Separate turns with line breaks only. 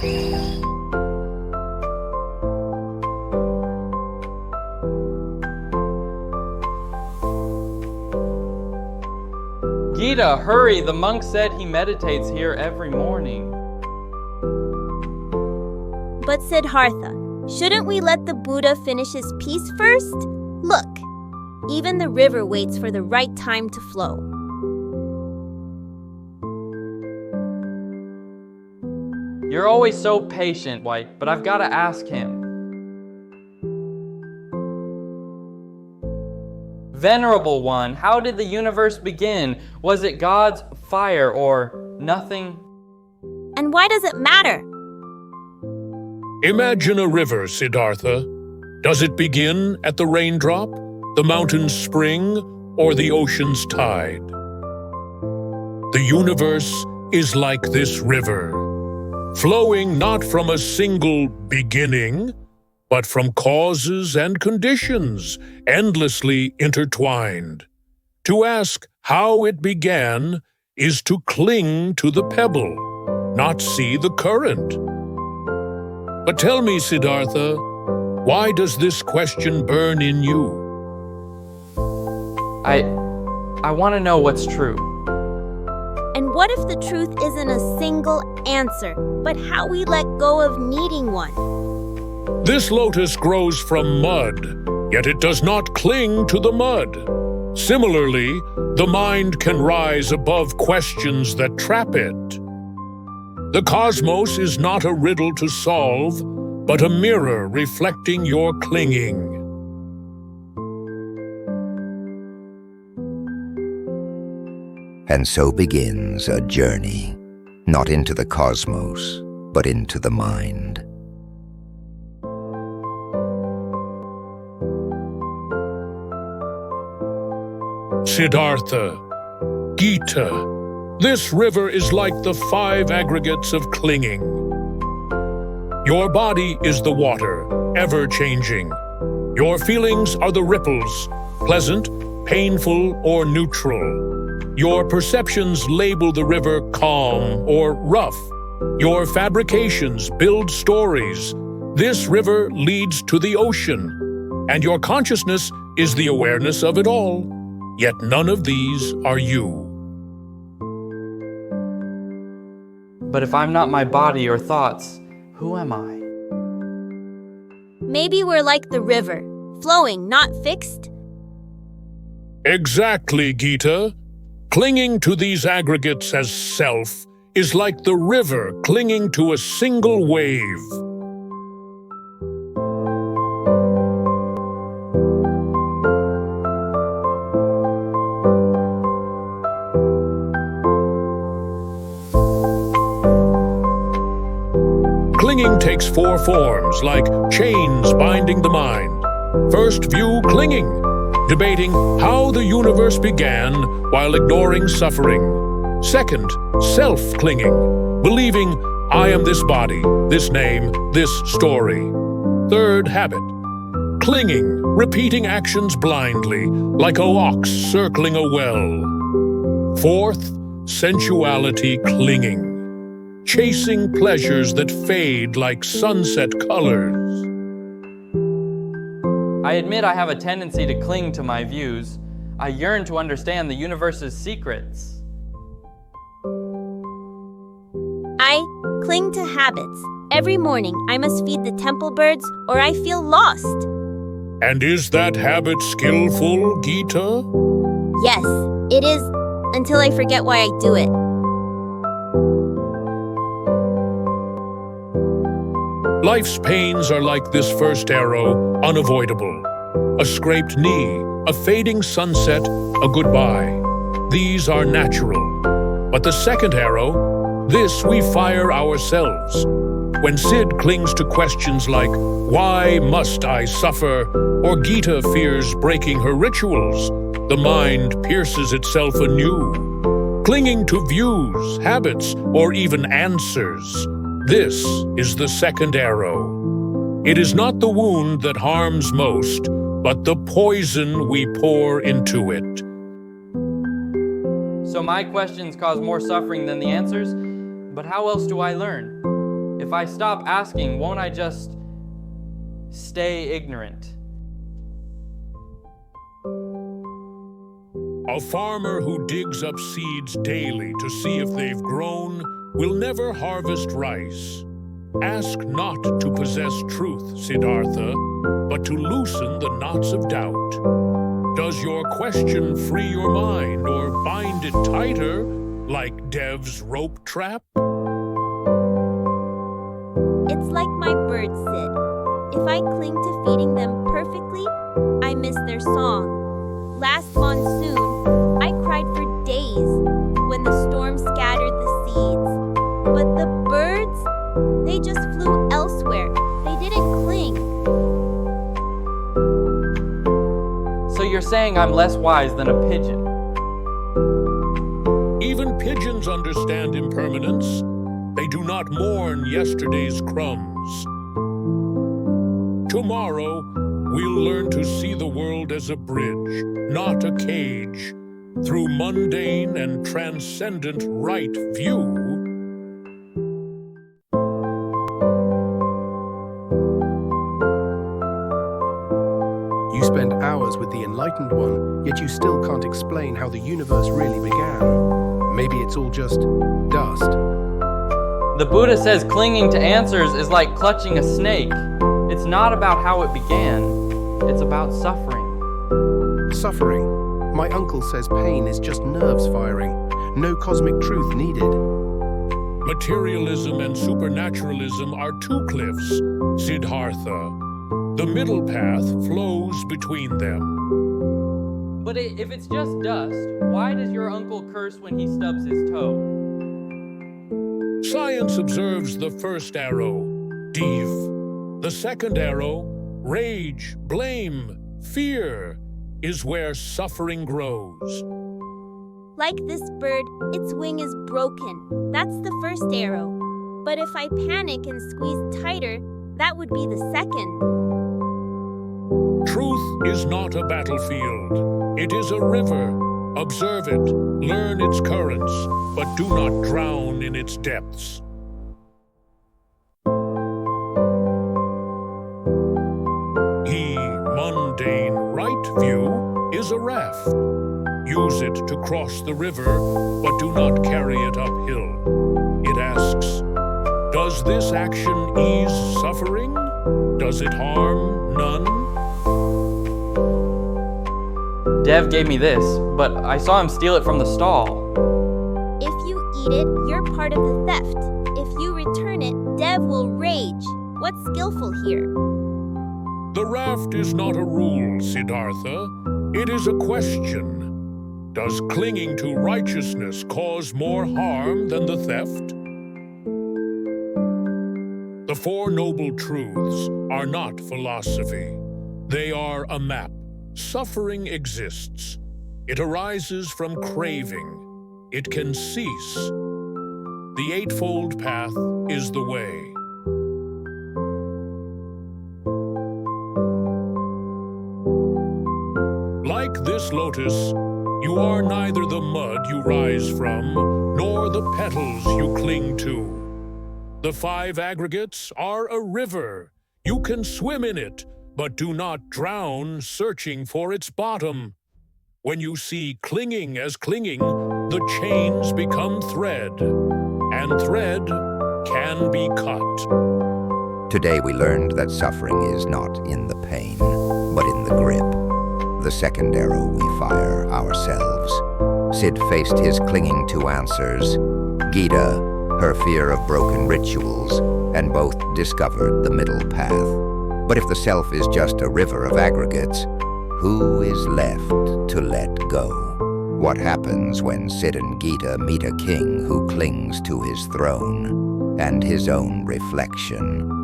Geeta, hurry! The monk said he meditates here every morning.
But Siddhartha, shouldn't we let the Buddha finish his piece first? Look, even the river waits for the right time to flow.
You're always so patient, White, but I've got to ask him. Venerable One, how did the universe begin? Was it God's fire or nothing?
And why does it matter?
Imagine a river, Siddhartha. Does it begin at the raindrop, the mountain's spring, or the ocean's tide? The universe is like this river, flowing not from a single beginning, but from causes and conditions endlessly intertwined. To ask how it began is to cling to the pebble, not see the current. But tell me, Siddhartha, why does this question burn in you?
I want to know what's true.
And what if the truth isn't a single answer, but how we let go of needing one?
This lotus grows from mud, yet it does not cling to the mud. Similarly, the mind can rise above questions that trap it. The cosmos is not a riddle to solve, but a mirror reflecting your clinging.
And so begins a journey, not into the cosmos, but into the mind.
Siddhartha, Geeta, this river is like the 5 aggregates of clinging. Your body is the water, ever-changing. Your feelings are the ripples, pleasant, painful, or neutral. Your perceptions label the river calm or rough. Your fabrications build stories. This river leads to the ocean, and your consciousness is the awareness of it all. Yet none of these are you.
But if I'm not my body or thoughts, who am I?
Maybe we're like the river, flowing, not fixed.
Exactly, Geeta. Clinging to these aggregates as self is like the river clinging to a single wave. Clinging takes 4 forms, like chains binding the mind. First view clinging, debating how the universe began while ignoring suffering. Second, self-clinging, believing I am this body, this name, this story. Third, habit, clinging, repeating actions blindly, like a ox circling a well. Fourth, sensuality clinging, chasing pleasures that fade like sunset colors.
I admit I have a tendency to cling to my views. I yearn to understand the universe's secrets.
I cling to habits. Every morning, I must feed the temple birds or I feel lost.
And is that habit skillful, Geeta?
Yes, it is, until I forget why I do it.
Life's pains are like this first arrow, unavoidable. A scraped knee, a fading sunset, a goodbye. These are natural. But the second arrow, this we fire ourselves. When Sid clings to questions like, why must I suffer? Or Geeta fears breaking her rituals, the mind pierces itself anew. Clinging to views, habits, or even answers. This is the second arrow. It is not the wound that harms most, but the poison we pour into it.
So my questions cause more suffering than the answers? But how else do I learn? If If I stop asking, won't I just stay ignorant?
A farmer who digs up seeds daily to see if they've grown will never harvest rice. Ask not to possess truth, Siddhartha, but to loosen the knots of doubt. Does your question free your mind or bind it tighter, like Dev's rope trap?
It's like my birds, Sid. If I cling to feeding them perfectly, I miss their song. Last monsoon, I cried for days when the storm scattered the seeds. But the birds, they just flew elsewhere. They didn't cling.
So you're saying I'm less wise than a pigeon?
Even pigeons understand impermanence. They do not mourn yesterday's crumbs. Tomorrow, we'll learn to see the world as a bridge, not a cage. Through mundane and transcendent right view,
you spend hours with the enlightened one, yet you still can't explain how the universe really began. Maybe it's all just dust.
The Buddha says clinging to answers is like clutching a snake. It's not about how it began, it's about suffering.
Suffering. My uncle says pain is just nerves firing. No cosmic truth needed.
materialism and supernaturalism are two cliffs, Siddhartha. The middle path flows between them.
But if it's just dust, why does your uncle curse when he stubs his toe?
Science observes the first arrow, Dev. The second arrow, rage, blame, fear, is where suffering grows.
Like this bird, its wing is broken. That's the first arrow. But if I panic and squeeze tighter, that would be the second.
Truth is not a battlefield. It is a river. Observe it, learn its currents, but do not drown in its depths. Mundane right view is a raft. Use it to cross the river, but do not carry it uphill. It asks, does this action ease suffering? Does it harm none?
Dev gave me this, but I saw him steal it from the stall.
If you eat it, you're part of the theft. If you return it, Dev will rage. What's skillful here?
The raft is not a rule, Siddhartha. It is a question. Does clinging to righteousness cause more harm than the theft? The Four Noble Truths are not philosophy. They are a map. Suffering exists. It arises from craving. It can cease. The Eightfold Path is the way. Like this lotus, you are neither the mud you rise from, nor the petals you cling to. The five aggregates are a river. You can swim in it, but do not drown searching for its bottom. When you see clinging as clinging, the chains become thread, and thread can be cut.
Today we learned that suffering is not in the pain, but in the grip. The second arrow we fire ourselves. Sid faced his clinging to answers, Geeta, her fear of broken rituals, and both discovered the middle path. But if the self is just a river of aggregates, who is left to let go? What happens when Sid and Geeta meet a king who clings to his throne and his own reflection?